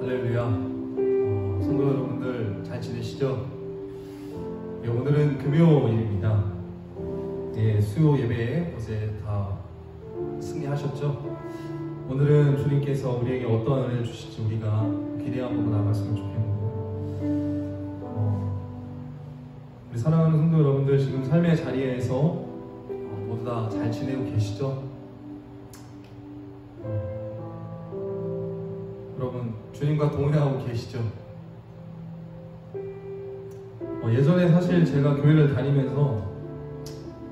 할렐루야. 성도 여러분들 잘 지내시죠? 예, 오늘은 금요일입니다. 예, 수요 예배에 어제 다 승리하셨죠? 오늘은 주님께서 우리에게 어떠한 은혜를 주실지 우리가 기대 한번 나갔으면 좋겠고, 우리 사랑하는 성도 여러분들 지금 삶의 자리에서 모두 다 잘 지내고 계시죠? 여러분 주님과 동행하고 계시죠? 예전에 사실 제가 교회를 다니면서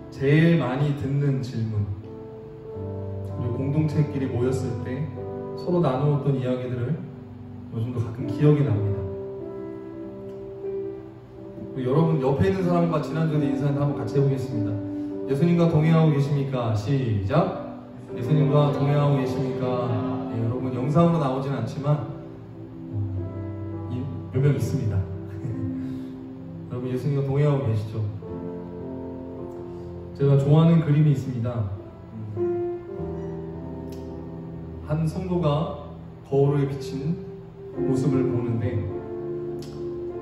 제일 많이 듣는 질문, 우리 공동체끼리 모였을 때 서로 나누었던 이야기들을 요즘도 가끔 기억이 납니다. 여러분 옆에 있는 사람과 지난주에 인사를 한번 같이 해보겠습니다. 예수님과 동행하고 계십니까? 시작! 예수님과 동행하고 계십니까? 예, 여러분 영상으로 나오진 않지만 몇 명 있습니다. 여러분 예수님과 동행하고 계시죠? 제가 좋아하는 그림이 있습니다. 한 성도가 거울에 비친 모습을 보는데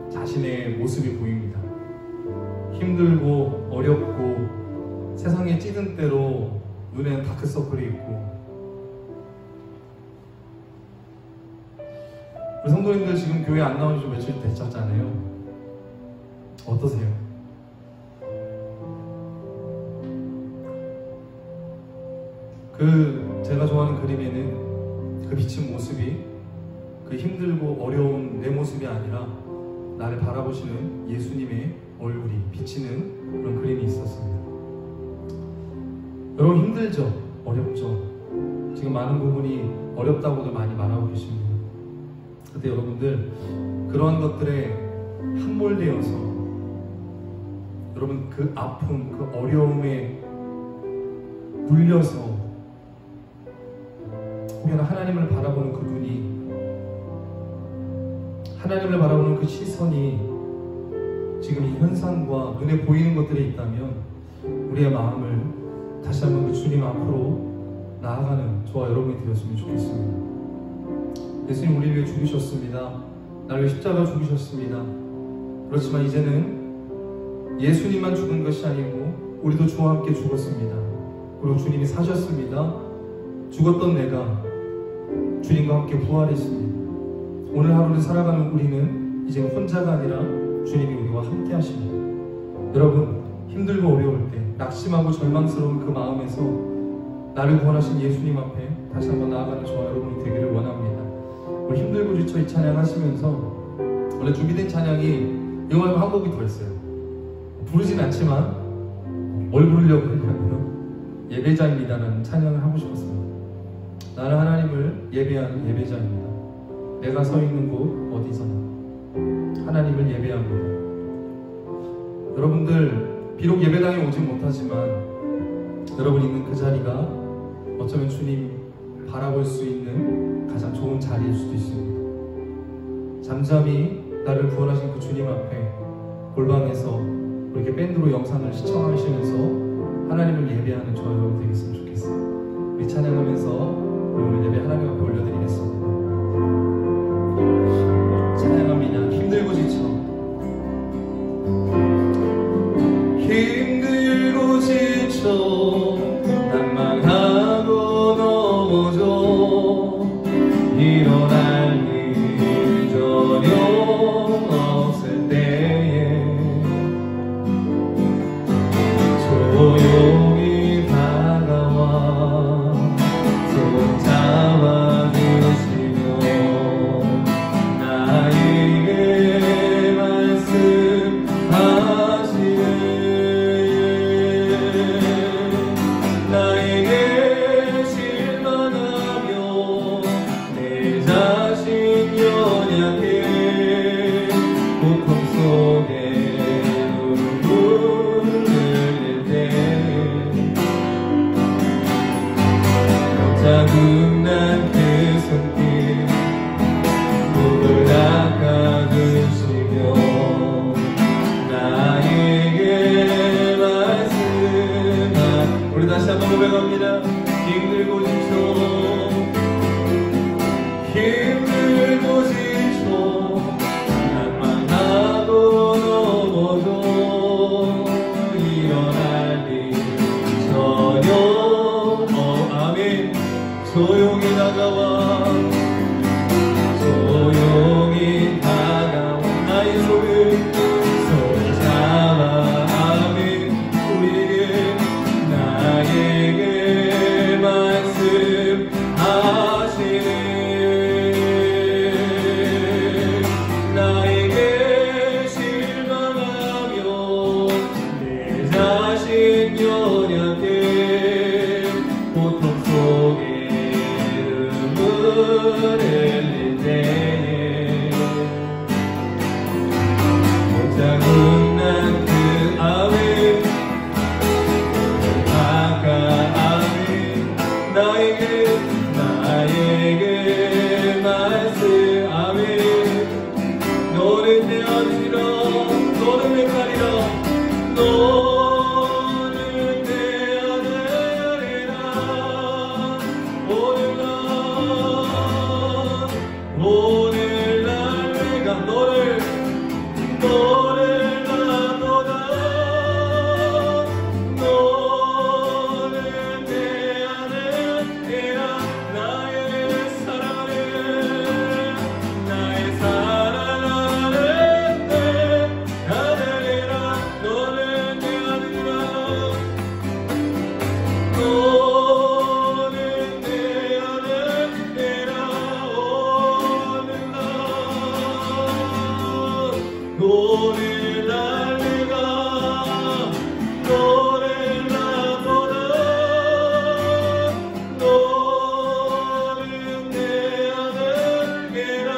자신의 모습이 보입니다. 힘들고 어렵고 세상에 찌든 때로 눈에는 다크서클이 있고, 우리 성도님들 지금 교회 안 나온 지 좀 며칠 됐잖아요. 어떠세요? 제가 좋아하는 그림에는 그 비친 모습이 그 힘들고 어려운 내 모습이 아니라 나를 바라보시는 예수님의 얼굴이 비치는 그런 그림이 있었습니다. 여러분 힘들죠? 어렵죠? 지금 많은 부분이 어렵다고도 많이 말하고 계십니다. 그때 여러분들 그러한 것들에 함몰되어서 여러분 그 아픔, 그 어려움에 물려서 혹여나 하나님을 바라보는 그 눈이, 하나님을 바라보는 그 시선이 지금 이 현상과 눈에 보이는 것들이 있다면 우리의 마음을 다시 한번 그 주님 앞으로 나아가는 저와 여러분이 되었으면 좋겠습니다. 예수님 우리 위해 죽으셨습니다. 나를 위해 십자가 죽으셨습니다. 그렇지만 이제는 예수님만 죽은 것이 아니고 우리도 주와 함께 죽었습니다. 그리고 주님이 사셨습니다. 죽었던 내가 주님과 함께 부활했습니다. 오늘 하루를 살아가는 우리는 이제 혼자가 아니라 주님이 우리와 함께 하십니다. 여러분 힘들고 어려울 때 낙심하고 절망스러운 그 마음에서 나를 구원하신 예수님 앞에 다시 한번 나아가는 저와 여러분이 되기를 원합니다. 우리 힘들고 지쳐 이 찬양 하시면서, 원래 준비된 찬양이 이거 말고 한 곡이 더 있어요. 부르진 않지만 뭘 부르려고 하냐면 예배자입니다라는 찬양을 하고 싶었습니다. 나는 하나님을 예배하는 예배자입니다. 내가 서 있는 곳 어디서나 하나님을 예배합니다. 여러분들 비록 예배당에 오지 못하지만 여러분 있는 그 자리가 어쩌면 주님 바라볼 수 있는 가장 좋은 자리일 수도 있습니다. 잠잠히 나를 구원하신 그 주님 앞에 골방에서 이렇게 밴드로 영상을 시청하시면서 하나님을 예배하는 저 여러분 되겠으면 좋겠어요. 우리 찬양하면서 오늘 예배 하나님 앞에 올려드리겠습니다. 찬양합니다. 힘들고 지쳐, 힘들고 지쳐 난망하고 넘어져 일어날 일 전혀 없을 때에 조용히 다가와 손 잡아주시며 나에게 말씀하시네. 나에게 실망하며 내 자신 연약해 고통 속에 눈물을 흘릴 때 자국난 그 손길 목을 닦아주시며 나에게 말씀하. 우리 다시 한번 고백합니다. 힘들고 지쳐 힘들고 조용히 다가와 나의 손을 잡아 아멘. 우리에게 나에게 말씀하시네. 나에게 실망하며 내 자신 연약해 고통 속에 눈물을 흘릴 때에 못자국난 그 아멘 아멘. 나에게 말씀 아멘. 너는 내 아들이라 너는 내 딸이라 너는 내 아들이라. 오늘날 내가 너를 나보다 너는 내 아들이라. 나의 사랑하는 내 아들이라. 너는 내 아들이라. 너는 내 아들이라. 오늘날 내가 너를 나보다 너는 내 아들이라.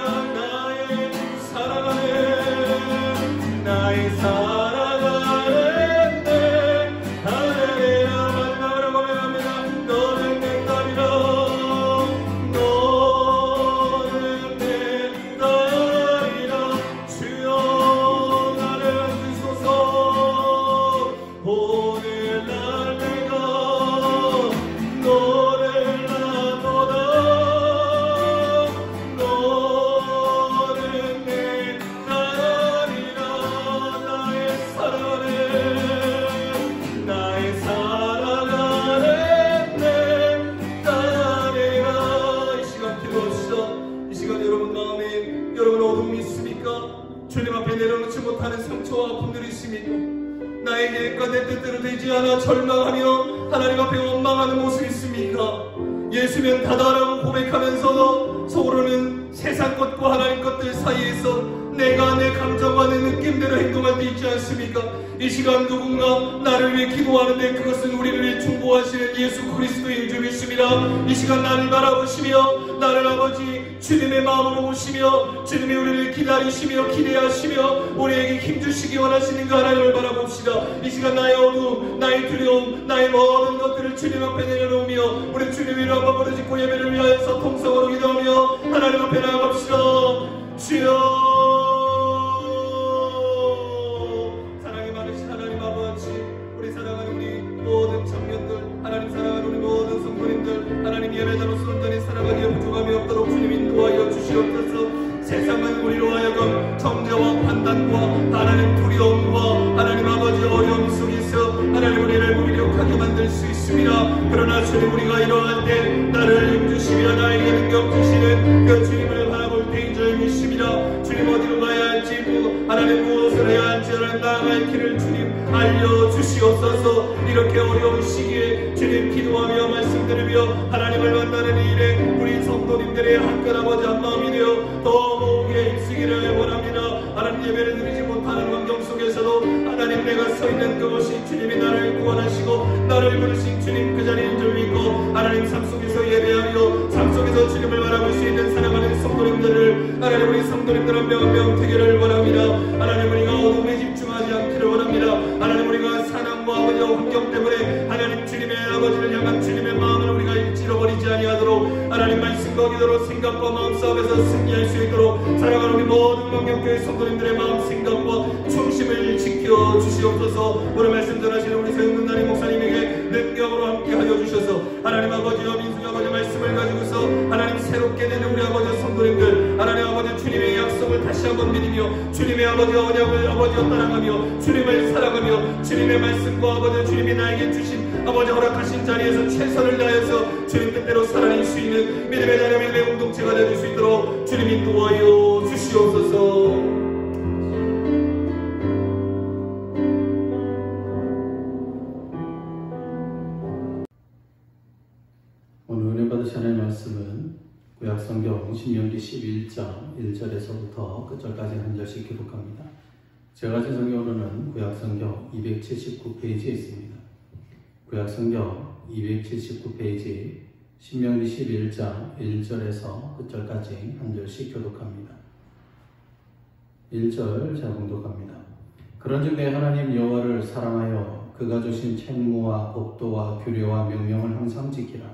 나의 사랑하는 내 아들이라. 마지막으로 고백합니다. 너는 내 딸이라. 너는 내 딸이라. 주여 나를 주소서. 오늘날 내가 너를 나보다 너는 내 딸이라. 나의 사랑하는 내 딸이라. 이 시간 기도합시다. 이 시간 여러분 마음에 여러분 어둠이 있습니까? 주님 앞에 내려놓지 못하는 상처와 아픔들이 있습니까? 나의 계획과 내 뜻대로 되지 않아 절망하며 하나님 앞에 원망하는 모습이 있습니까? 예수면 다다라고 고백하면서도 속으로는 세상 것과 하나님 것들 사이에서 내가 내 감정과 내 느낌대로 행동할 때 있지 않습니까? 이 시간 누군가 나를 위해 기도하는데 그것은 우리를 위해 중보하시는 예수 그리스도인 줄 믿습니다. 이 시간 나를 바라보시며 나를 아버지 주님의 마음으로 오시며 주님이 우리를 기다리시며 기대하시며 우리에게 힘주시기 원하시는 그 하나님을 바라봅시다. 이 시간 나의 어두움, 나의 두려움, 나의 모든 것들을 주님 앞에 내려놓으며 우리 주님 위로 한번 부르짖고 예배를 위하여서 통성으로 기도하며 하나님 앞에 나아갑시다. 주여 사랑이 많으신 하나님 아버지, 우리 사랑하는 우리 모든 청년들, 하나님 사랑하는 우리 모든 성도님들, 하나님 예배자로서 온전히 살아가기에 부족함이 없도록 주님 인도하여 주시옵소서. 세상은 우리로 하여금 정죄와 판단과 하나님 두려움과 하나님 아버지 어려움 속에서 하나님 우리를 무기력하게 만들 수 있습니다. 그러나 주님 우리가 이러할 때 나를 힘주시며 나에게 능력 주시는 그 주님을 바라볼 때인 줄 믿습니다. 주님 어디로 가야 할지 하나님 무엇을 해야 할지 하나님 나아갈 길을 주님 알려주시옵소서. 이렇게 어려운 시기에 주님 기도하며 말씀드리며 하나님을 만나는 일에 우리 성도님들의 한결 아버지 한마음이 되어 더 모으게 힘쓰기를 원합니다. 하나님 예배를 드리지 못하는 환경 속에서도 하나님 내가 서 있는 그곳이 주님이 나를 구원하시고 나를 부르신 주님 그 자리인 줄 믿고 하나님 삶 속에서 예배하며 삶 속에서 주님을 바라볼 수 있는 사랑하는 성도님들을 하나님 우리 성도님들 한 명 한 명 되기를 원합니다. 하나님 우리가 어둠에 집중하지 않기를 원합니다. 하나님 우리가 사랑과 아버지와 환경 때문에 하나님 주님의 아버지를 향한 주님의 마음을 우리가 잃어버리지 아니하도록 하나님 말씀과 기도로 생각과 마음 싸움에서 승리할 수 있도록 사랑하는 우리 모든 광명교회 성도님들의 마음 생각과 중심을 지켜주시옵소서. 오늘 말씀 전하시는 우리 세운문단임 목사님에게 능력으로 함께하여 주셔서 하나님 아버지와 민수가 아버지 말씀을 가지고서 하나님 새롭게 되는 우리 아버지 성도님들 하나님 아버지 주님의 약속을 다시 한번 믿으며 주님의 아버지 언약을 아버지와 따라가며 주님을 사랑하며 주님의 말씀과 아버지 주님이 나에게 주신 아버지 허락하신 자리에서 최선을 다해서 주님 뜻대로 살아낼 수 있는 믿음의 자녀 믿음의 공동체가 될 수 있도록 주님 인도하여 주시옵소서. 오늘 은혜 받으신 하나님의 말씀은 구약성경 신명기 11장 1절에서부터 끝절까지 한 절씩 기록합니다. 제가 가진 성경으로는 구약성경 279페이지에 있습니다. 구약성경 279페이지 신명기 11장 1절에서 끝절까지 한 절씩 교독합니다. 1절 제가 봉독합니다. 그런즉 내 하나님 여호와를 사랑하여 그가 주신 책무와 법도와 규례와 명령을 항상 지키라.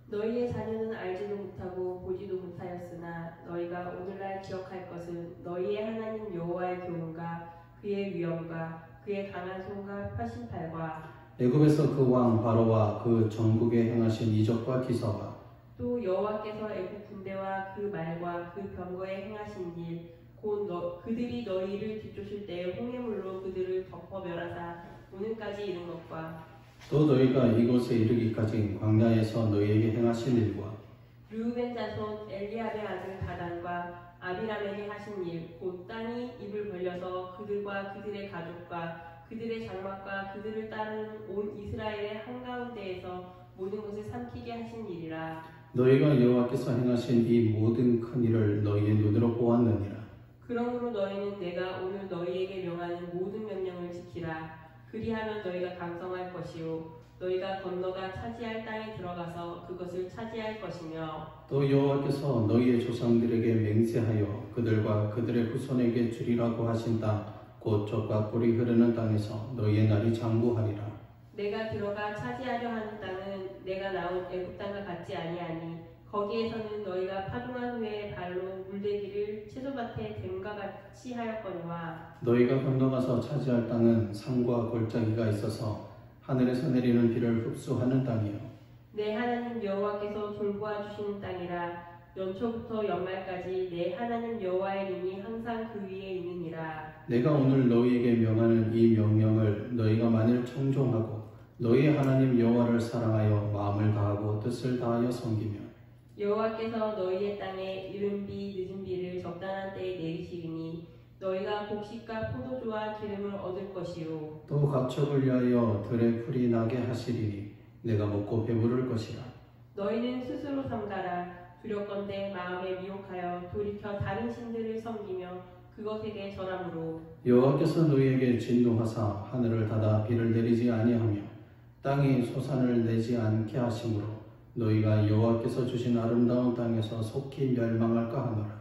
너희의 자녀는 알지도 못하고 보지도 못하였으나 너희가 오늘날 기억할 것은 너희의 하나님 여호와의 교훈과 그의 위엄과 그의 강한 손과 펴신팔과 애굽에서 그 왕 바로와 그 전국에 행하신 이적과 기사와 또 여호와께서 애굽 군대와 그 말과 그 병거에 행하신 일 곧 그들이 너희를 뒤쫓을 때에 홍해물로 그들을 덮어 멸하사 오늘까지 이른 것과 또 너희가 이곳에 이르기까지 광야에서 너희에게 행하신 일과 르우벤 자손 엘리압의 아들 다단과 아비라멜이 하신 일 곧 땅이 입을 벌려서 그들과 그들의 가족과 그들의 장막과 그들을 따르는 온 이스라엘의 한가운데에서 모든 것을 삼키게 하신 일이라. 너희가 여호와께서 행하신 이 모든 큰 일을 너희의 눈으로 보았느니라. 그러므로 너희는 내가 오늘 너희에게 명하는 모든 명령을 지키라. 그리하면 너희가 강성할 것이요 너희가 건너가 차지할 땅에 들어가서 그것을 차지할 것이며 또 여호와께서 너희의 조상들에게 맹세하여 그들과 그들의 후손에게 주리라고 하신 땅 곧 젖과 꿀이 흐르는 땅에서 너희의 날이 장구하리라. 내가 들어가 차지하려 하는 땅은 내가 나온 애굽 땅과 같지 아니하니 거기에서는 너희가 파종한 후에 발로 물대기를 채소밭에 댐과 같이 하였거니와 너희가 건너가서 차지할 땅은 산과 골짜기가 있어서 하늘에서 내리는 비를 흡수하는 땅이요 내 하나님 여호와께서 돌보아 주시는 땅이라. 연초부터 연말까지 내 하나님 여호와의 눈이 항상 그 위에 있느니라. 내가 오늘 너희에게 명하는 이 명령을 너희가 만일 청종하고 너희의 하나님 여호와를 사랑하여 마음을 다하고 뜻을 다하여 섬기며 여호와께서 너희의 땅에 이른 비 늦은 비를 적당한 때에 내리시리니 너희가 곡식과 포도주와 기름을 얻을 것이요 또 가축을 위하여 들에 풀이 나게 하시리니 내가 먹고 배부를 것이라. 너희는 스스로 삼가라. 두렵건대 마음에 미혹하여 돌이켜 다른 신들을 섬기며 그것에게 절함으로 여호와께서 너희에게 진노하사 하늘을 닫아 비를 내리지 아니하며 땅이 소산을 내지 않게 하심으로 너희가 여호와께서 주신 아름다운 땅에서 속히 멸망할까 하노라.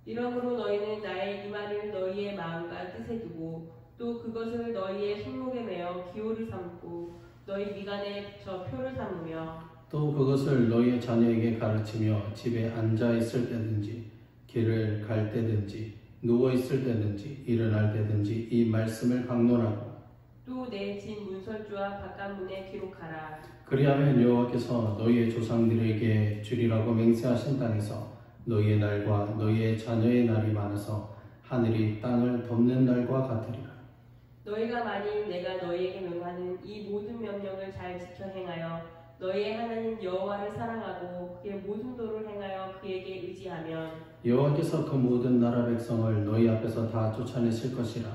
이러므로 너희는 나의 이 말을 너희의 마음과 뜻에 두고 또 그것을 너희의 손목에 매어 기호를 삼고 너희 미간에 붙여 표를 삼으며 또 그것을 너희의 자녀에게 가르치며 집에 앉아 있을 때든지 길을 갈 때든지 누워 있을 때든지 일어날 때든지 이 말씀을 강론하고 또 내 집 문설주와 바깥문에 기록하라. 그리하면 여호와께서 너희의 조상들에게 주리라고 맹세하신 땅에서 너희의 날과 너희의 자녀의 날이 많아서 하늘이 땅을 덮는 날과 같으리라. 너희가 만일 내가 너희에게 명하는 이 모든 명령을 잘 지켜 행하여 너희의 하나님 여호와를 사랑하고 그의 모든 도를 행하여 그에게 의지하면 여호와께서 그 모든 나라 백성을 너희 앞에서 다 쫓아내실 것이라.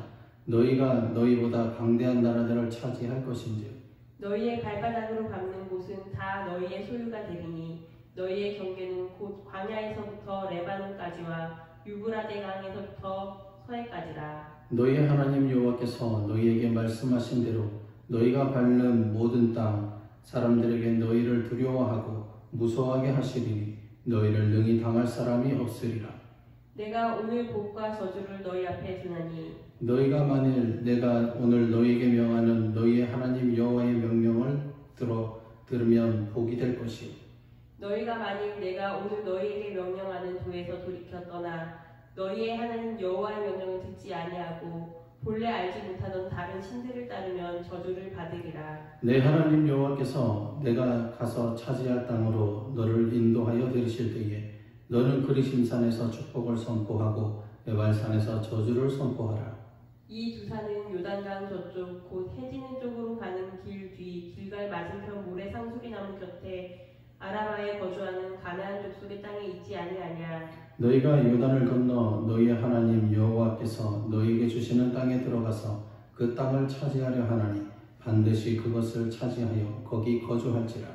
너희가 너희보다 강대한 나라들을 차지할 것인지 너희의 발바닥으로 밟는 곳은 다 너희의 소유가 되리니 너희의 경계는 곧 광야에서부터 레바논까지와 유브라데 강에서부터 서해까지라. 너희의 하나님 여호와께서 너희에게 말씀하신 대로 너희가 밟는 모든 땅 사람들에게 너희를 두려워하고 무서워하게 하시리니 너희를 능히 당할 사람이 없으리라. 내가 오늘 복과 저주를 너희 앞에 두나니 너희가 만일 내가 오늘 너희에게 명하는 너희의 하나님 여호와의 명령을 들으면 복이 될 것이요 너희가 만일 내가 오늘 너희에게 명령하는 도에서 돌이켜 떠나 너희의 하나님 여호와의 명령을 듣지 아니하고 본래 알지 못하던 다른 신들을 따르면 저주를 받으리라. 내 하나님 여호와께서 내가 가서 차지할 땅으로 너를 인도하여 들이실 때에 너는 그리심산에서 축복을 선포하고 에발산에서 저주를 선포하라. 이 두 산은 요단강 저쪽 곧 해지는 쪽으로 가는 길 뒤 길갈 맞은편 모래 상수리 나무 곁에 아라바에 거주하는 가나안 족속의 땅에 있지 아니하냐. 너희가 요단을 건너 너희의 하나님 여호와께서 너희에게 주시는 땅에 들어가서 그 땅을 차지하려 하나니 반드시 그것을 차지하여 거기 거주할지라.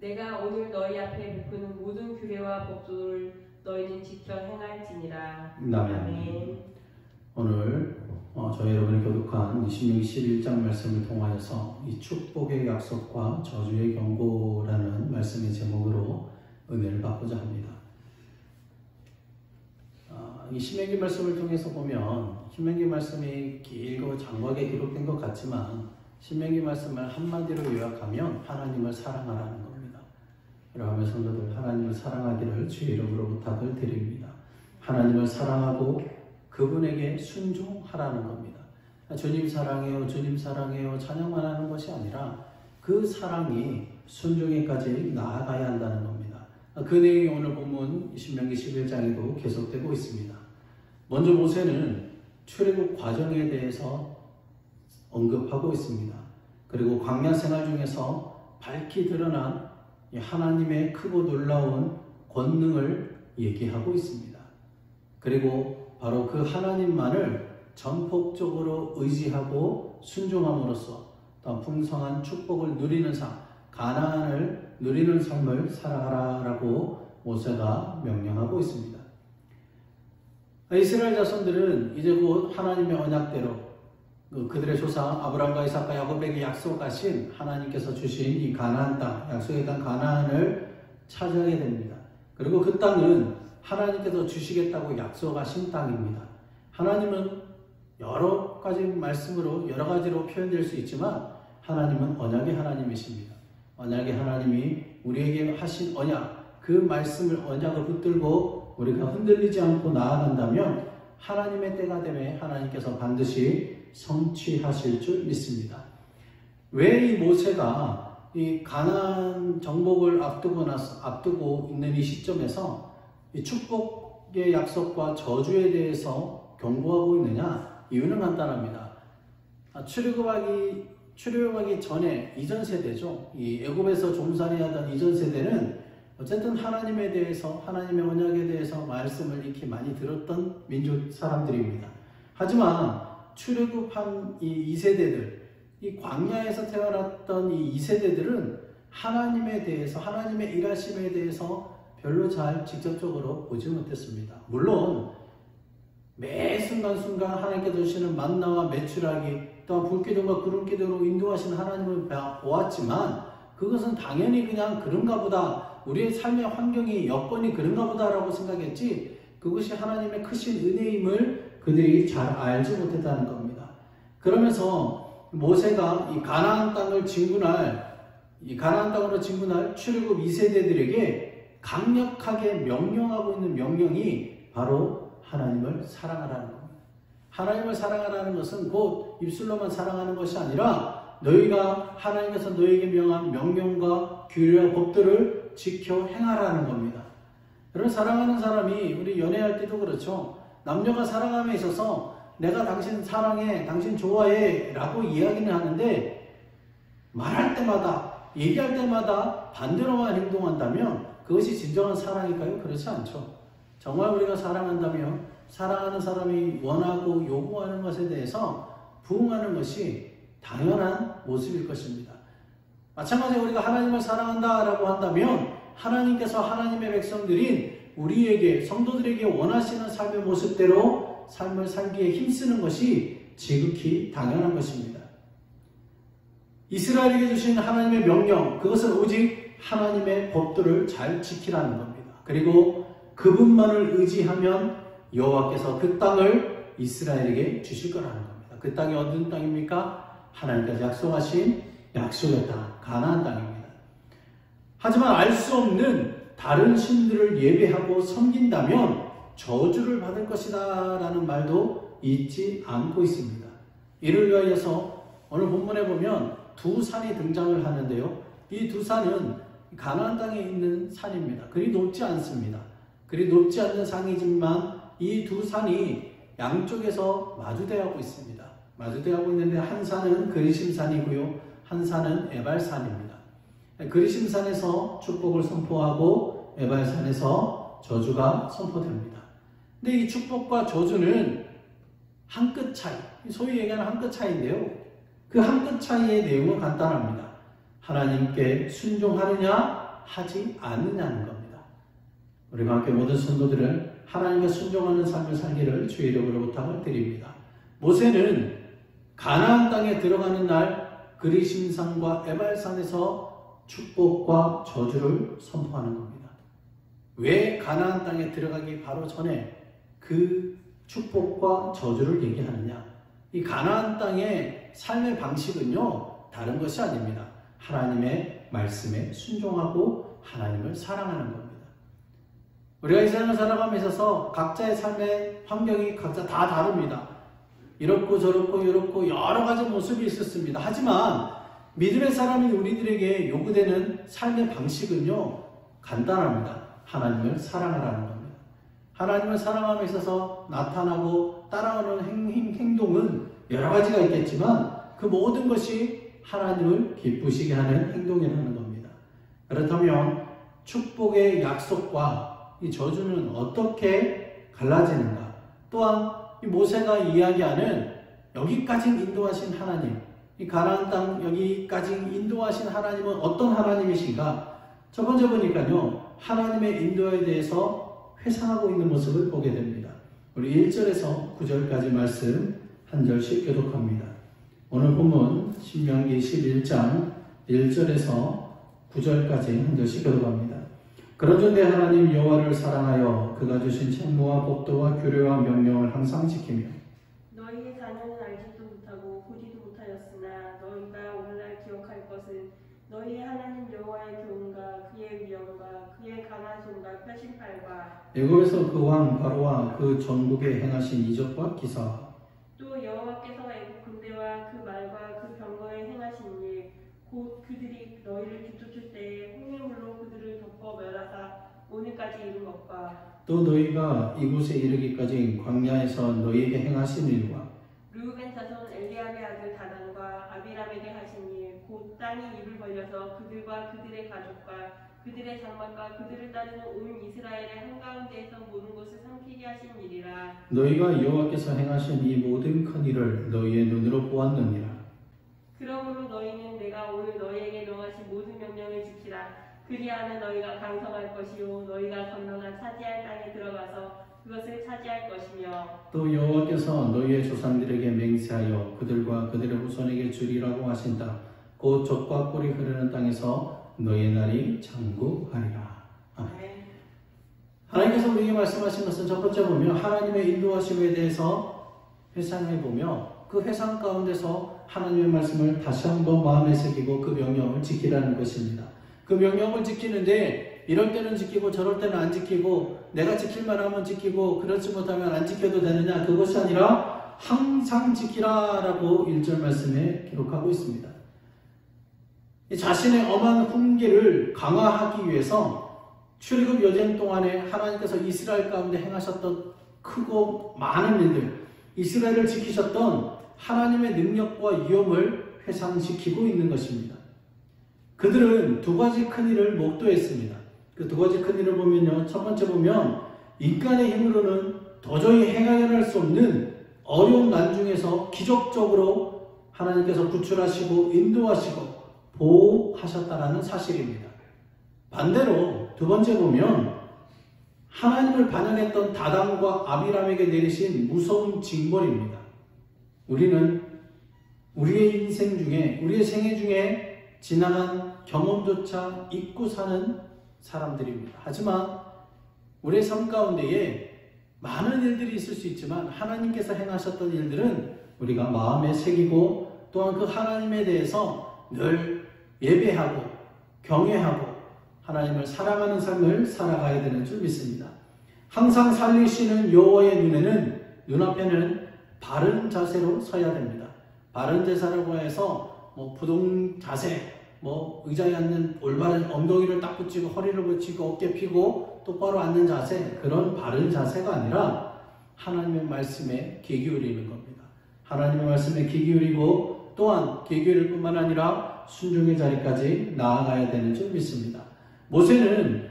내가 오늘 너희 앞에 베푸는 모든 규례와 법도를 너희는 지켜 행할지니라. 아멘. 오늘 저희 여러분이 교독한 신명기 11장 말씀을 통하여서 이 축복의 약속과 저주의 경고라는 말씀의 제목으로 은혜를 받고자 합니다. 이 신명기 말씀을 통해서 보면 신명기 말씀이 길고 장구하게 기록된 것 같지만 신명기 말씀을 한마디로 요약하면 하나님을 사랑하라는 겁니다. 그러하면 성도들 하나님을 사랑하기를 주의 이름으로 부탁을 드립니다. 하나님을 사랑하고 그분에게 순종하라는 겁니다. 주님 사랑해요, 주님 사랑해요 찬양만 하는 것이 아니라 그 사랑이 순종에까지 나아가야 한다는 겁니다. 그 내용이 오늘 본문 신명기 11장에도 계속되고 있습니다. 먼저 모세는 출애굽 과정에 대해서 언급하고 있습니다. 그리고 광야 생활 중에서 밝히 드러난 하나님의 크고 놀라운 권능을 얘기하고 있습니다. 그리고 바로 그 하나님만을 전폭적으로 의지하고 순종함으로써 또 풍성한 축복을 누리는 삶, 가나안을 누리는 삶을 살아가라라고 모세가 명령하고 있습니다. 이스라엘 자손들은 이제 곧 하나님의 언약대로 그들의 조상 아브라함과 이삭과 야곱에게 약속하신 하나님께서 주신 이 가나안 땅, 약속의 땅 가나안을 차지하게 됩니다. 그리고 그 땅은 하나님께서 주시겠다고 약속하신 땅입니다. 하나님은 여러 가지 말씀으로 여러 가지로 표현될 수 있지만 하나님은 언약의 하나님이십니다. 언약의 하나님이 우리에게 하신 언약, 그 말씀을 언약을 붙들고 우리가 흔들리지 않고 나아간다면 하나님의 때가 되면 하나님께서 반드시 성취하실 줄 믿습니다. 왜 이 모세가 이 가나안 정복을 앞두고 있는 이 시점에서 이 축복의 약속과 저주에 대해서 경고하고 있느냐? 이유는 간단합니다. 출애굽하기 전에 이전 세대죠. 이 애굽에서 종살이하던 이전 세대는 어쨌든 하나님에 대해서, 하나님의 언약에 대해서 말씀을 이렇게 많이 들었던 민족 사람들입니다. 하지만 출애굽한 이 2세대들, 이 광야에서 태어났던 이 2세대들은 하나님에 대해서, 하나님의 일하심에 대해서 별로 잘 직접적으로 보지 못했습니다. 물론 매 순간순간 하나님께서 주시는 만나와 메추라기, 또한 불기둥과 구름기둥으로 인도하시는 하나님을 보았지만 그것은 당연히 그냥 그런가 보다, 우리의 삶의 환경이 여건이 그런가 보다라고 생각했지 그것이 하나님의 크신 은혜임을 그들이 잘 알지 못했다는 겁니다. 그러면서 모세가 이 가나안 땅으로 진군할 출애굽 2세대들에게 강력하게 명령하고 있는 명령이 바로 하나님을 사랑하라는 겁니다. 하나님을 사랑하라는 것은 곧 입술로만 사랑하는 것이 아니라 너희가 하나님께서 너희에게 명한 명령과 규례와 법들을 지켜 행하라는 겁니다. 여러분, 사랑하는 사람이 우리 연애할 때도 그렇죠. 남녀가 사랑함에 있어서 내가 당신 사랑해, 당신 좋아해 라고 이야기는 하는데 말할 때마다, 얘기할 때마다 반대로만 행동한다면 그것이 진정한 사랑일까요? 그렇지 않죠. 정말 우리가 사랑한다면 사랑하는 사람이 원하고 요구하는 것에 대해서 부응하는 것이 당연한 모습일 것입니다. 마찬가지로 우리가 하나님을 사랑한다라고 한다면 하나님께서 하나님의 백성들인 우리에게, 성도들에게 원하시는 삶의 모습대로 삶을 살기에 힘쓰는 것이 지극히 당연한 것입니다. 이스라엘에게 주신 하나님의 명령, 그것은 오직 하나님의 법도를 잘 지키라는 겁니다. 그리고 그분만을 의지하면 여호와께서 그 땅을 이스라엘에게 주실 거라는 겁니다. 그 땅이 어떤 땅입니까? 하나님께서 약속하신 약속의 땅, 가나안 땅입니다. 하지만 알 수 없는 다른 신들을 예배하고 섬긴다면 저주를 받을 것이다 라는 말도 잊지 않고 있습니다. 이를 위하여서 오늘 본문에 보면 두 산이 등장을 하는데요. 이 두 산은 가나안 땅에 있는 산입니다. 그리 높지 않습니다. 그리 높지 않는 산이지만 이 두 산이 양쪽에서 마주대하고 있습니다. 마주대하고 있는데 한 산은 그리심산이고요. 한 산은 에발산입니다. 그리심산에서 축복을 선포하고 에발산에서 저주가 선포됩니다. 근데 이 축복과 저주는 한 끗 차이, 소위 얘기하는 한 끗 차이인데요. 그 한 끗 차이의 내용은 간단합니다. 하나님께 순종하느냐 하지 않느냐는 겁니다. 우리가 함께 모든 성도들은 하나님께 순종하는 삶을 살기를 주의 이름으로 부탁을 드립니다. 모세는 가나안 땅에 들어가는 날 그리심산과 에발산에서 축복과 저주를 선포하는 겁니다. 왜 가나안 땅에 들어가기 바로 전에 그 축복과 저주를 얘기하느냐? 이 가나안 땅의 삶의 방식은요, 다른 것이 아닙니다. 하나님의 말씀에 순종하고 하나님을 사랑하는 겁니다. 우리가 이 삶을 살아감에 있어서 각자의 삶의 환경이 각자 다 다릅니다. 이렇고 저렇고 이렇고 여러 가지 모습이 있었습니다. 하지만 믿음의 사람인 우리들에게 요구되는 삶의 방식은요, 간단합니다. 하나님을 사랑하라는 겁니다. 하나님을 사랑함에 있어서 나타나고 따라오는 행동은 여러 가지가 있겠지만 그 모든 것이 하나님을 기쁘시게 하는 행동이라는 겁니다. 그렇다면 축복의 약속과 이 저주는 어떻게 갈라지는가? 또한 이 모세가 이야기하는 여기까지 인도하신 하나님, 이 가나안 땅 여기까지 인도하신 하나님은 어떤 하나님이신가? 첫 번째 보니까요, 하나님의 인도에 대해서 회상하고 있는 모습을 보게 됩니다. 우리 1절에서 9절까지 말씀 한 절씩 교독합니다. 오늘 본문 신명기 11장 1절에서 9절까지 한 절씩 교독합니다. 그런즉 내 하나님 여호와를 사랑하여 그가 주신 책무와 법도와 규례와 명령을 항상 지키며 너희의 자녀는 알지도 못하고 보지도 못하였으나 너희가 오늘날 기억할 것은 너희의 하나님 여호와의 교훈과 그의 위엄과 그의 강한 손과 펴신 팔과 애굽에서 그 왕 바로와 그 전국에 행하신 이적과 기사 또 여호와께서 애굽 군대와 그 말과 그 병거에 행하신 일 곧 그들이 너희를 뒤쫓을 때에 홍해물로 그들을 덮어 멸하사 오늘까지 이룬 것과 또 너희가 이곳에 이르기까지 광야에서 너희에게 행하신 일과 르우벤 자손 엘리압의 아들 다단과 아비람에게 하신 일 곧 땅이 입을 벌려서 그들과 그들의 가족과 그들의 장막과 그들을 따르는 온 이스라엘의 한가운데에서 모든 것을 삼키게 하신 일이라. 너희가 여호와께서 행하신 이 모든 큰 일을 너희의 눈으로 보았느니라. 그러므로 너희는 내가 오늘 너희에게 명하신 모든 명령을 지키라. 그리하면 너희가 강성할 것이요 너희가 건너가 차지할 땅에 들어가서 그것을 차지할 것이며 또 여호와께서 너희의 조상들에게 맹세하여 그들과 그들의 후손에게 주리라고 하신 땅 곧 젖과 꿀이 흐르는 땅에서 너희의 날이 장구하리라. 하나님께서 우리에게 말씀하신 것은 첫 번째 보면 하나님의 인도하심에 대해서 회상해보며 그 회상 가운데서 하나님의 말씀을 다시 한번 마음에 새기고 그 명령을 지키라는 것입니다. 그 명령을 지키는데 이럴 때는 지키고 저럴 때는 안 지키고 내가 지킬만 하면 지키고 그렇지 못하면 안 지켜도 되느냐, 그것이 아니라 항상 지키라라고 1절 말씀에 기록하고 있습니다. 자신의 엄한 훈계를 강화하기 위해서 출애굽 여정 동안에 하나님께서 이스라엘 가운데 행하셨던 크고 많은 일들, 이스라엘을 지키셨던 하나님의 능력과 위엄을 회상시키고 있는 것입니다. 그들은 두 가지 큰 일을 목도했습니다. 그 두 가지 큰 일을 보면요, 첫 번째 보면 인간의 힘으로는 도저히 해결할 수 없는 어려운 난 중에서 기적적으로 하나님께서 구출하시고 인도하시고 보호하셨다라는 사실입니다. 반대로 두 번째 보면 하나님을 반역했던 다단과 아비람에게 내리신 무서운 징벌입니다. 우리는 우리의 인생 중에, 우리의 생애 중에 지나간 경험조차 잊고 사는 사람들입니다. 하지만 우리의 삶 가운데에 많은 일들이 있을 수 있지만 하나님께서 행하셨던 일들은 우리가 마음에 새기고 또한 그 하나님에 대해서 늘 예배하고 경외하고 하나님을 사랑하는 삶을 살아가야 되는 줄 믿습니다. 항상 살리시는 여호와의 눈앞에는 바른 자세로 서야 됩니다. 바른 자세라고 해서 부동 자세, 의자에 앉는 올바른 엉덩이를 딱 붙이고 허리를 붙이고 어깨 펴고 똑바로 앉는 자세, 그런 바른 자세가 아니라 하나님의 말씀에 귀 기울이는 겁니다. 하나님의 말씀에 귀 기울이고 또한 귀 기울일 뿐만 아니라 순종의 자리까지 나아가야 되는 줄 믿습니다. 모세는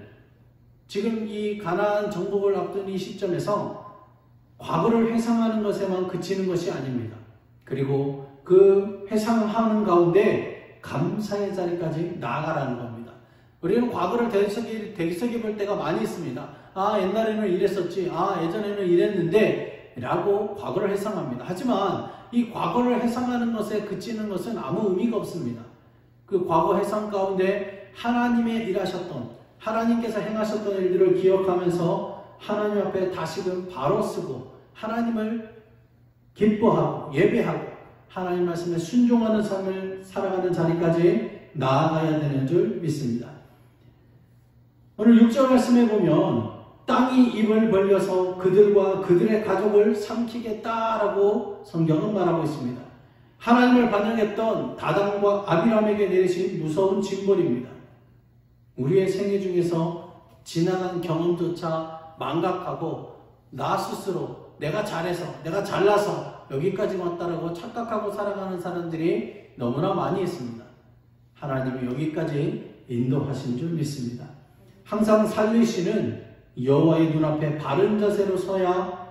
지금 이 가나안 정복을 앞둔 이 시점에서 과거를 회상하는 것에만 그치는 것이 아닙니다. 그리고 그 회상하는 가운데 감사의 자리까지 나아가라는 겁니다. 우리는 과거를 되새겨 볼 때가 많이 있습니다. 아, 옛날에는 이랬었지. 아, 예전에는 이랬는데 라고 과거를 회상합니다. 하지만 이 과거를 회상하는 것에 그치는 것은 아무 의미가 없습니다. 그 과거 회상 가운데 하나님의 일하셨던, 하나님께서 행하셨던 일들을 기억하면서 하나님 앞에 다시금 바로 쓰고 하나님을 기뻐하고 예배하고 하나님 말씀에 순종하는 삶을 살아가는 자리까지 나아가야 되는 줄 믿습니다. 오늘 6절 말씀에 보면 땅이 입을 벌려서 그들과 그들의 가족을 삼키겠다라고 성경은 말하고 있습니다. 하나님을 반역했던 다단과 아비람에게 내리신 무서운 징벌입니다. 우리의 생애 중에서 지나간 경험조차 망각하고 나 스스로 내가 잘해서 내가 잘나서 여기까지 왔다라고 착각하고 살아가는 사람들이 너무나 많이 있습니다. 하나님이 여기까지 인도하신 줄 믿습니다. 항상 살리시는 여호와의 눈앞에 바른 자세로 서야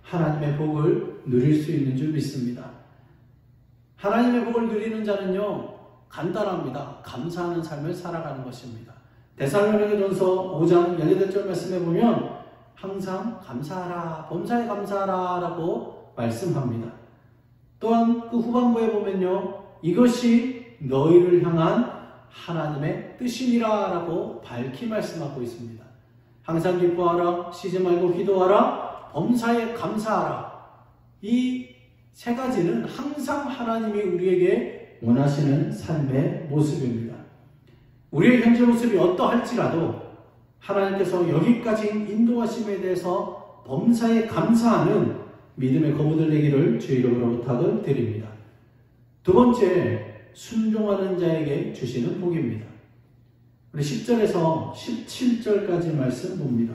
하나님의 복을 누릴 수 있는 줄 믿습니다. 하나님의 복을 누리는 자는요, 간단합니다. 감사하는 삶을 살아가는 것입니다. 데살로니가전서 5장 18절 말씀에 보면 항상 감사하라, 범사에 감사하라 라고 말씀합니다. 또한 그 후반부에 보면요, 이것이 너희를 향한 하나님의 뜻이니라 라고 밝히 말씀하고 있습니다. 항상 기뻐하라, 쉬지 말고 기도하라, 범사에 감사하라. 이 세 가지는 항상 하나님이 우리에게 원하시는 삶의 모습입니다. 우리의 현재 모습이 어떠할지라도 하나님께서 여기까지 인도하심에 대해서 범사에 감사하는 믿음의 거부들 되기를 주의 이름으로 부탁을 드립니다. 두 번째, 순종하는 자에게 주시는 복입니다. 우리 10절에서 17절까지 말씀 봅니다.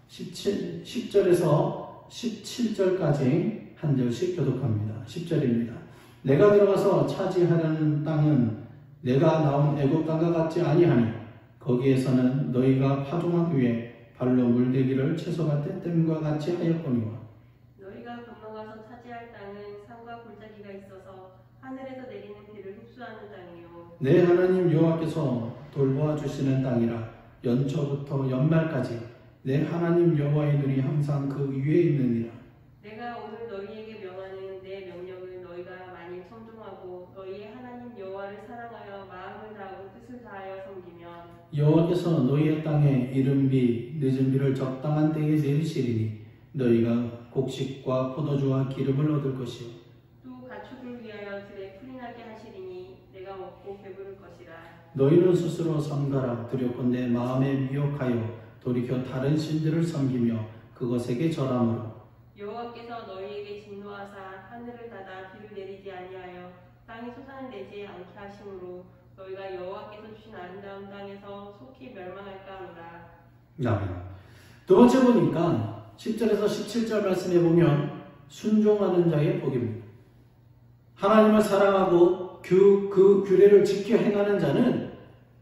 10절에서 17절까지 한 절씩 교독합니다. 10절입니다. 내가 들어가서 차지하려는 땅은 내가 나온 애굽 땅과 같지 아니하니 거기에서는 너희가 파종한 후에 발로 물대기를 채소가 때됨과 같이 하였거니와 너희가 건너가서 차지할 땅은 산과 골짜기가 있어서 하늘에서 내리는 비를 흡수하는 땅이요 내 하나님 여호와께서 돌보아 주시는 땅이라 연초부터 연말까지 내 하나님 여호와의 눈이 항상 그 위에 있느니라. 내가 오늘 너희에게 명하는 내 명령을 너희가 만일 청종하고 너희의 하나님 여호와를 사랑하여 마음을 다하고 뜻을 다하여 섬기면 여호와께서 너희의 땅에 이른 비 늦은 비를 적당한 때에 내리시리니 너희가 곡식과 포도주와 기름을 얻을 것이요 또 가축을 위하여 들에 풀이 나게 하시리니 내가 먹고 배부를 것이라. 너희는 스스로 삼가라. 두렵건대 마음에 미혹하여 돌이켜 다른 신들을 섬기며 그것에게 절함으로 여호와께서 너희에게 진노하사 하늘을 닫아 비를 내리지 아니하여 땅이 소산을 내지 않게 하심으로 너희가 여호와께서 주신 아름다운 땅에서 속히 멸망할까 하노라. 두 번째 보니까 10절에서 17절 말씀에 보면 순종하는 자의 복입니다. 하나님을 사랑하고 그 규례를 지켜 행하는 자는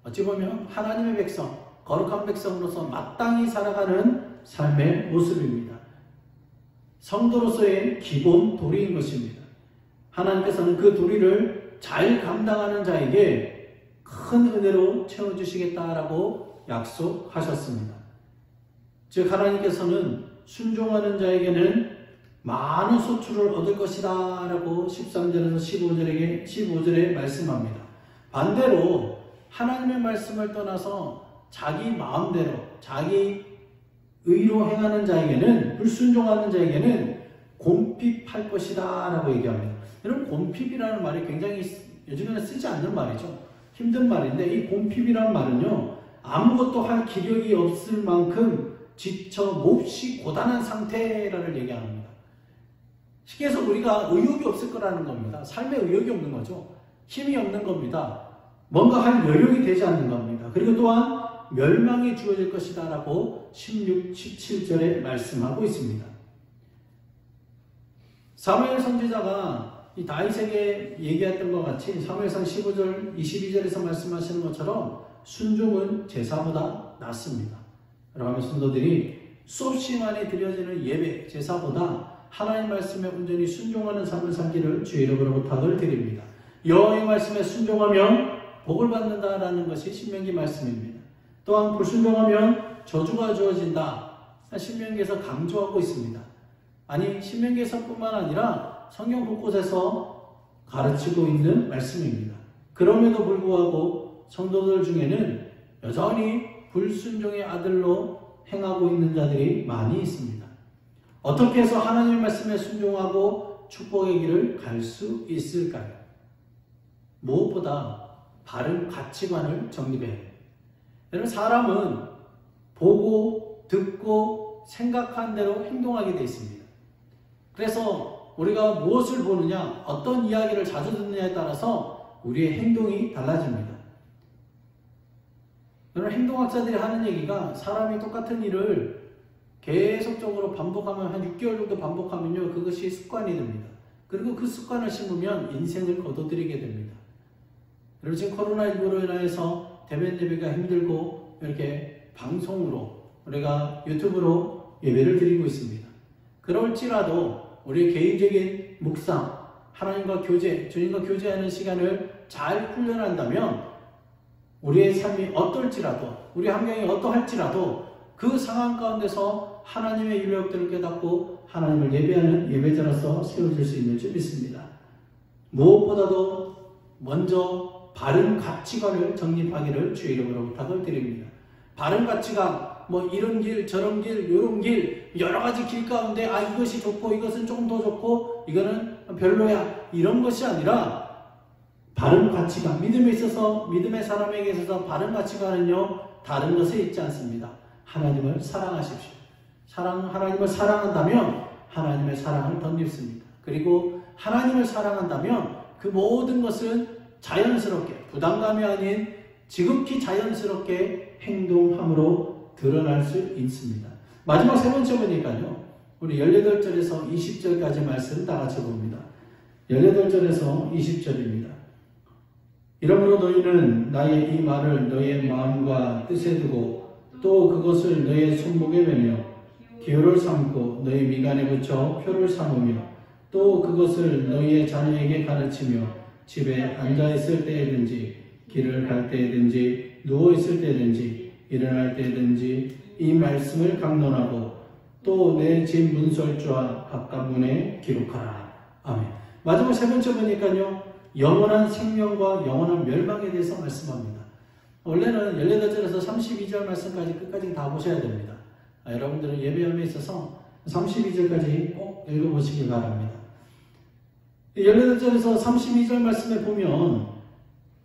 어찌 보면 하나님의 백성, 거룩한 백성으로서 마땅히 살아가는 삶의 모습입니다. 성도로서의 기본 도리인 것입니다. 하나님께서는 그 도리를 잘 감당하는 자에게 큰 은혜로 채워주시겠다라고 약속하셨습니다. 즉 하나님께서는 순종하는 자에게는 많은 소출을 얻을 것이다 라고 13절에서 15절에 말씀합니다. 반대로 하나님의 말씀을 떠나서 자기 마음대로 자기 의로 행하는 자에게는, 불순종하는 자에게는 곰핍할 것이다 라고 얘기합니다. 여러분, 곰핍이라는 말이 굉장히 요즘에는 쓰지 않는 말이죠. 힘든 말인데 이 곰핍이라는 말은요, 아무것도 할 기력이 없을 만큼 지쳐 몹시 고단한 상태를 얘기합니다. 쉽게 해서 우리가 의욕이 없을 거라는 겁니다. 삶에 의욕이 없는 거죠. 힘이 없는 겁니다. 뭔가 할 여력이 되지 않는 겁니다. 그리고 또한 멸망이 주어질 것이다 라고 16, 17절에 말씀하고 있습니다. 사무엘 선지자가 이 다윗에게 얘기했던 것 같이 사무엘상 15절 22절에서 말씀하시는 것처럼 순종은 제사보다 낫습니다. 여러분 성도들이 수없이 많이 드려지는 예배 제사보다 하나님 말씀에 온전히 순종하는 삶을 살기를 주의 이름으로 부탁을 드립니다. 여호와의 말씀에 순종하면 복을 받는다라는 것이 신명기 말씀입니다. 또한 불순종하면 저주가 주어진다. 신명기에서 강조하고 있습니다. 아니 신명기에서뿐만 아니라 성경 곳곳에서 가르치고 있는 말씀입니다. 그럼에도 불구하고 성도들 중에는 여전히 불순종의 아들로 행하고 있는 자들이 많이 있습니다. 어떻게 해서 하나님의 말씀에 순종하고 축복의 길을 갈 수 있을까요? 무엇보다 바른 가치관을 정립해야 해요. 여러분 사람은 보고 듣고 생각한 대로 행동하게 되어 있습니다. 그래서 우리가 무엇을 보느냐, 어떤 이야기를 자주 듣느냐에 따라서 우리의 행동이 달라집니다. 여러분 행동학자들이 하는 얘기가 사람이 똑같은 일을 계속적으로 반복하면 한 6개월 정도 반복하면요 그것이 습관이 됩니다. 그리고 그 습관을 심으면 인생을 거둬들이게 됩니다. 여러분 지금 코로나19로 인해서 대면 예배가 힘들고 이렇게 방송으로 우리가 유튜브로 예배를 드리고 있습니다. 그럴지라도 우리의 개인적인 묵상, 하나님과 교제, 주님과 교제하는 시간을 잘 훈련한다면 우리의 삶이 어떨지라도 우리 환경이 어떠할지라도 그 상황 가운데서 하나님의 윤례역들을 깨닫고 하나님을 예배하는 예배자로서 세워질 수 있는 줄 믿습니다. 무엇보다도 먼저 바른 가치관을 정립하기를 주의 이름으로 부탁을 드립니다. 바른 가치관, 뭐 이런 길, 저런 길, 요런 길, 여러 가지 길 가운데 이것이 좋고 이것은 조금 더 좋고 이거는 별로야 이런 것이 아니라 바른 가치관, 믿음에 있어서 믿음의 사람에게 있어서 바른 가치관은요 다른 것에 있지 않습니다. 하나님을 사랑하십시오. 하나님을 사랑한다면 하나님의 사랑을 덧입습니다. 그리고 하나님을 사랑한다면 그 모든 것은 자연스럽게 부담감이 아닌 지극히 자연스럽게 행동함으로 드러날 수 있습니다. 마지막 세 번째 보니까요. 우리 18절에서 20절까지 말씀 다 같이 봅니다. 18절에서 20절입니다. 이러므로 너희는 나의 이 말을 너희의 마음과 뜻에 두고 또 그것을 너희의 손목에 매며 기호를 삼고 너희 미간에 붙여 표를 삼으며 또 그것을 너희의 자녀에게 가르치며 집에 앉아있을 때에든지 길을 갈 때에든지 누워있을 때든지 일어날 때든지 이 말씀을 강론하고 또 내 집 문설주와 바깥 문에 기록하라. 아멘. 마지막 세 번째 보니까요. 영원한 생명과 영원한 멸망에 대해서 말씀합니다. 원래는 18절에서 32절 말씀까지 끝까지 다 보셔야 됩니다. 여러분들은 예배함에 있어서 32절까지 꼭 읽어보시기 바랍니다. 18절에서 32절 말씀에 보면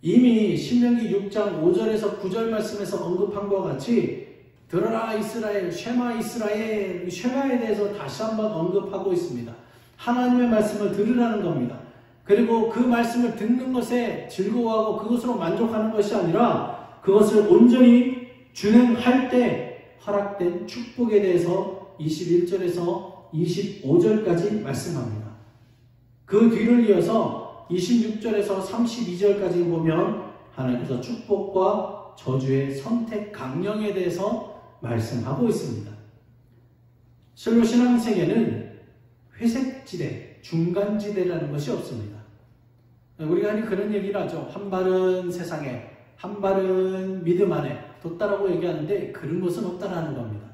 이미 신명기 6장 5절에서 9절 말씀에서 언급한 것과 같이 들어라 이스라엘, 쉐마 이스라엘, 쉐마에 대해서 다시 한번 언급하고 있습니다. 하나님의 말씀을 들으라는 겁니다. 그리고 그 말씀을 듣는 것에 즐거워하고 그것으로 만족하는 것이 아니라 그것을 온전히 준행할 때 허락된 축복에 대해서 21절에서 25절까지 말씀합니다. 그 뒤를 이어서 26절에서 32절까지 보면 하나님께서 축복과 저주의 선택 강령에 대해서 말씀하고 있습니다. 실로 신앙생에는 회색지대, 중간지대라는 것이 없습니다. 우리가 흔히 그런 얘기를 하죠. 한 발은 세상에, 한 발은 믿음 안에 뒀다라고 얘기하는데 그런 것은 없다라는 겁니다.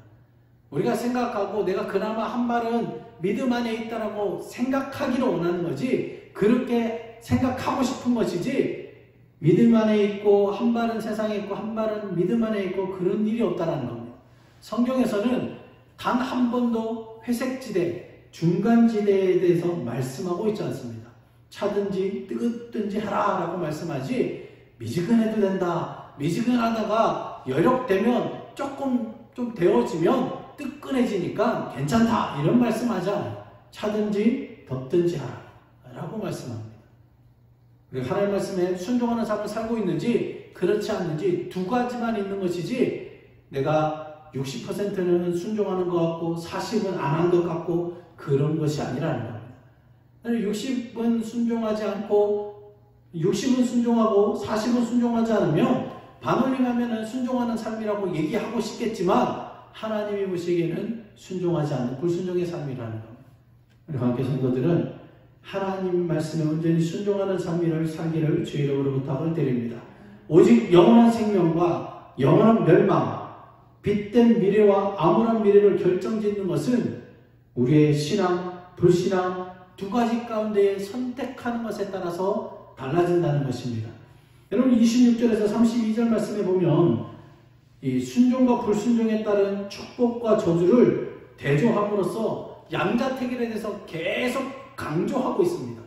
우리가 생각하고 내가 그나마 한 발은 믿음 안에 있다라고 생각하기를 원하는 거지 그렇게 생각하고 싶은 것이지 믿음 안에 있고 한 발은 세상에 있고 한 발은 믿음 안에 있고 그런 일이 없다라는 겁니다. 성경에서는 단 한 번도 회색지대, 중간지대에 대해서 말씀하고 있지 않습니다. 차든지 뜨겁든지 하라라고 말씀하지 미지근해도 된다. 미지근하다가 여력되면 조금 좀 데워지면 뜨끈해지니까 괜찮다. 이런 말씀하지 않아요. 차든지 덥든지 하라라고 말씀합니다. 우리가 하나님 말씀에 순종하는 삶을 살고 있는지 그렇지 않는지 두 가지만 있는 것이지 내가 60%는 순종하는 것 같고 40은 안 한 것 같고 그런 것이 아니라는 겁니다. 60은 순종하지 않고 60은 순종하고 40은 순종하지 않으면 반올림하면 순종하는 삶이라고 얘기하고 싶겠지만 하나님이 보시기에는 순종하지 않는 불순종의 삶이라는 겁니다. 우리 함께 성도들은 하나님 말씀에 온전히 순종하는 삶을 살기를 주의 이름으로 부탁을 드립니다. 오직 영원한 생명과 영원한 멸망, 빛된 미래와 암울한 미래를 결정짓는 것은 우리의 신앙, 불신앙 두 가지 가운데 선택하는 것에 따라서 달라진다는 것입니다. 여러분 26절에서 32절 말씀에 보면 이 순종과 불순종에 따른 축복과 저주를 대조함으로써 양자택일에 대해서 계속 강조하고 있습니다.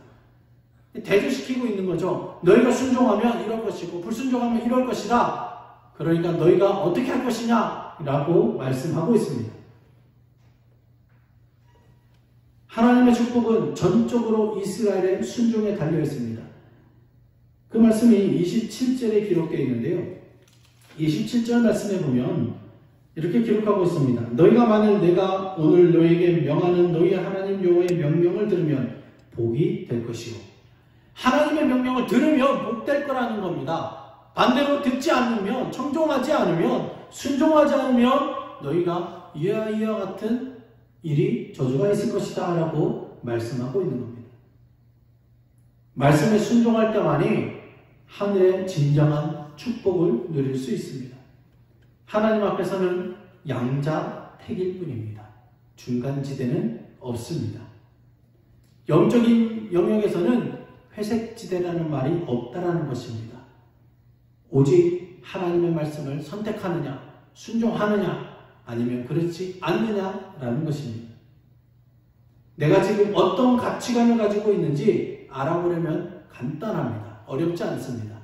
대조시키고 있는 거죠. 너희가 순종하면 이럴 것이고 불순종하면 이럴 것이다. 그러니까 너희가 어떻게 할 것이냐 라고 말씀하고 있습니다. 하나님의 축복은 전적으로 이스라엘의 순종에 달려 있습니다. 그 말씀이 27절에 기록되어 있는데요. 27절 말씀에 보면 이렇게 기록하고 있습니다. 너희가 만일 내가 오늘 너희에게 명하는 너희 하나님 여호와의 명령을 들으면 복이 될 것이요. 하나님의 명령을 들으면 복될 거라는 겁니다. 반대로 듣지 않으면, 청종하지 않으면, 순종하지 않으면 너희가 이와 같은 일이 저주가 있을 것이다 라고 말씀하고 있는 겁니다. 말씀에 순종할 때만이 하늘의 진정한 축복을 누릴 수 있습니다. 하나님 앞에서는 양자택일 뿐입니다. 중간지대는 없습니다. 영적인 영역에서는 회색지대라는 말이 없다라는 것입니다. 오직 하나님의 말씀을 선택하느냐, 순종하느냐, 아니면 그렇지 않느냐라는 것입니다. 내가 지금 어떤 가치관을 가지고 있는지 알아보려면 간단합니다. 어렵지 않습니다.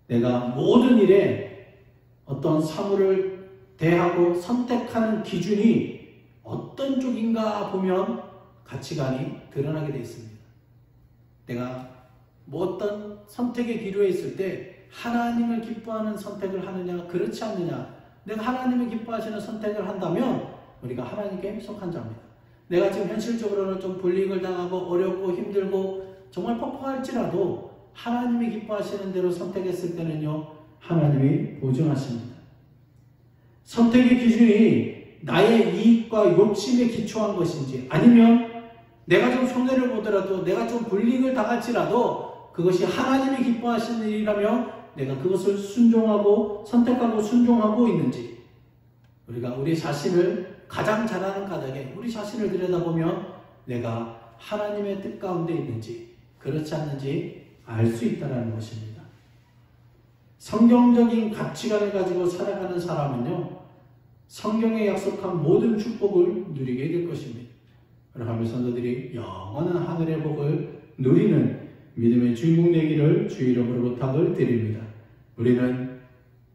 내가 모든 일에 어떤 사물을 대하고 선택하는 기준이 어떤 쪽인가 보면 가치관이 드러나게 되어 있습니다. 내가 뭐 어떤 선택의 기로에 있을 때 하나님을 기뻐하는 선택을 하느냐 그렇지 않느냐, 내가 하나님을 기뻐하시는 선택을 한다면 우리가 하나님께 속한 자입니다. 내가 지금 현실적으로는 좀 불이익을 당하고 어렵고 힘들고 정말 퍽퍽할지라도 하나님이 기뻐하시는 대로 선택했을 때는요, 하나님이 보증하십니다. 선택의 기준이 나의 이익과 욕심에 기초한 것인지, 아니면 내가 좀 손해를 보더라도, 내가 좀 불이익을 당할지라도 그것이 하나님이 기뻐하시는 일이라면 내가 그것을 순종하고 선택하고 순종하고 있는지, 우리가 우리 자신을 가장 잘 아는 까닭에 우리 자신을 들여다보면 내가 하나님의 뜻 가운데 있는지 그렇지 않는지 알 수 있다는 것입니다. 성경적인 가치관을 가지고 살아가는 사람은요, 성경에 약속한 모든 축복을 누리게 될 것입니다. 그러면 성도들이 영원한 하늘의 복을 누리는 믿음의 주인공 되기를 주의 이름으로 부탁을 드립니다. 우리는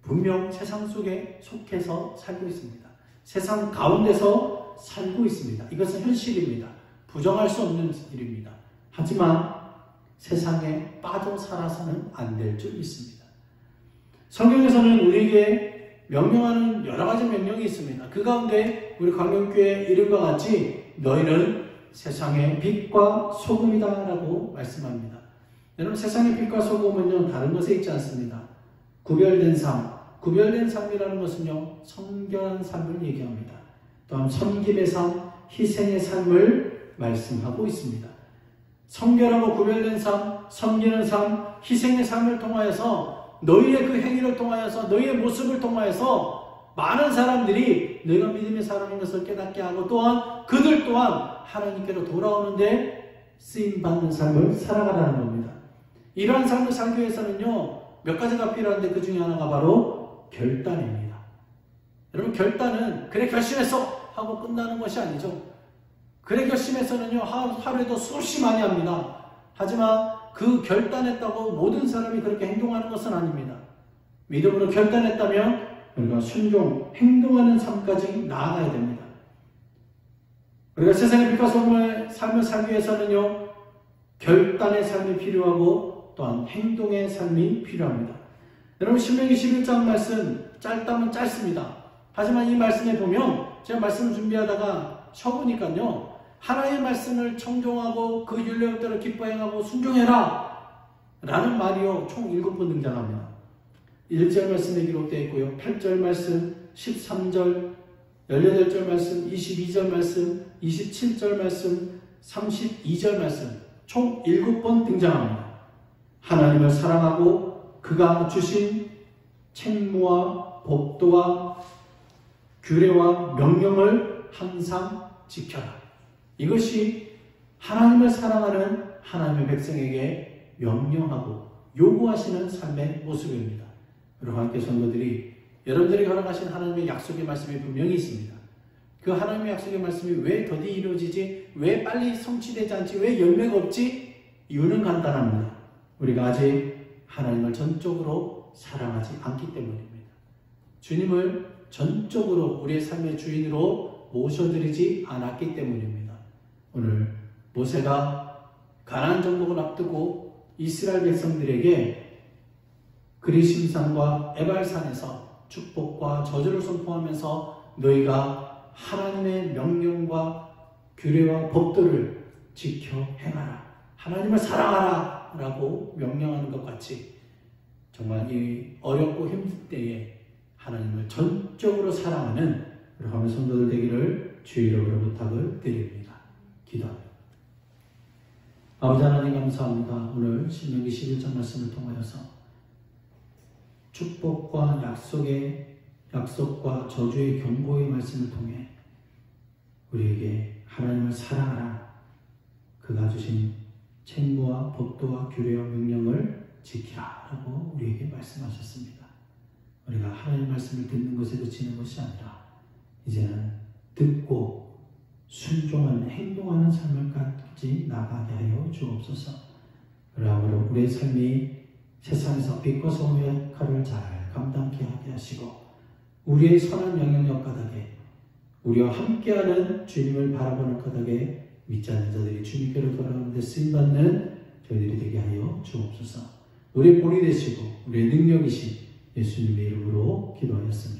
분명 세상 속에 속해서 살고 있습니다. 세상 가운데서 살고 있습니다. 이것은 현실입니다. 부정할 수 없는 일입니다. 하지만 세상에 빠져 살아서는 안 될 줄 믿습니다. 성경에서는 우리에게 명령하는 여러 가지 명령이 있습니다. 그 가운데 우리 광명교회 이름과 같이 너희는 세상의 빛과 소금이다 라고 말씀합니다. 여러분, 세상의 빛과 소금은요, 다른 것에 있지 않습니다. 구별된 삶, 구별된 삶이라는 것은요, 성결한 삶을 얘기합니다. 또한 섬김의 삶, 희생의 삶을 말씀하고 있습니다. 성결하고 구별된 삶, 섬기는 삶, 희생의 삶을 통하여서 너희의 그 행위를 통하여서 너희의 모습을 통하여서 많은 사람들이 너희가 믿음의 사람인 것을 깨닫게 하고, 또한 그들 또한 하나님께로 돌아오는데 쓰임받는 삶을 살아가라는 겁니다. 이러한 삶을 살기 위해서는요, 몇 가지가 필요한데 그 중에 하나가 바로 결단입니다. 여러분, 결단은 그래 결심했어 하고 끝나는 것이 아니죠. 그래 결심해서는요, 하루에도 수없이 많이 합니다. 하지만 그 결단했다고 모든 사람이 그렇게 행동하는 것은 아닙니다. 믿음으로 결단했다면 우리가 순종, 행동하는 삶까지 나아가야 됩니다. 우리가 세상의 빛과 소금의 삶을 살기 위해서는요, 결단의 삶이 필요하고 또한 행동의 삶이 필요합니다. 여러분, 신명기 11장 말씀 짧다면 짧습니다. 하지만 이 말씀에 보면 제가 말씀을 준비하다가 쳐보니까요, 하나님의 말씀을 청종하고 그 율례에 따라 기뻐 행하고 순종해라 라는 말이요 총 7번 등장합니다. 1절 말씀에 기록되어 있고요, 8절 말씀, 13절, 18절 말씀, 22절 말씀, 27절 말씀, 32절 말씀 총 7번 등장합니다. 하나님을 사랑하고 그가 주신 책무와 법도와 규례와 명령을 항상 지켜라. 이것이 하나님을 사랑하는 하나님의 백성에게 명령하고 요구하시는 삶의 모습입니다. 여러분 함께 성도들이 여러분들이 걸어가신 하나님의 약속의 말씀이 분명히 있습니다. 그 하나님의 약속의 말씀이 왜 더디 이루어지지? 왜 빨리 성취되지 않지? 왜 열매가 없지? 이유는 간단합니다. 우리가 아직 하나님을 전적으로 사랑하지 않기 때문입니다. 주님을 전적으로 우리의 삶의 주인으로 모셔드리지 않았기 때문입니다. 오늘 모세가 가나안 정복을 앞두고 이스라엘 백성들에게 그리심산과 에발산에서 축복과 저주를 선포하면서 너희가 하나님의 명령과 규례와 법도를 지켜 행하라, 하나님을 사랑하라 라고 명령하는 것 같이 정말 이 어렵고 힘들 때에 하나님을 전적으로 사랑하는 여러분 성도들 되기를 주의 이름으로 부탁을 드립니다. 기도합니다. 아버지 하나님 감사합니다. 오늘 신명기 11장 말씀을 통하여서 축복과 약속과 저주의 경고의 말씀을 통해 우리에게 하나님을 사랑하라, 그가 주신 책무와 법도와 규례와 명령을 지키라 라고 우리에게 말씀하셨습니다. 우리가 하나님의 말씀을 듣는 것에 그치는 것이 아니라 이제는 듣고 순종하는 행동하는 삶을까지 나가게 하여 주옵소서. 그러므로 우리의 삶이 세상에서 빛과 소금의 역할을 잘 감당케 하게 하시고 우리의 선한 영향력 가닥에 우리와 함께하는 주님을 바라보는 가닥에 믿지 않는 자들이 주님께로 돌아가는 데 쓰임받는 저희들이 되게 하여 주옵소서. 우리의 본이 되시고 우리의 능력이신 예수님의 이름으로 기도하였습니다.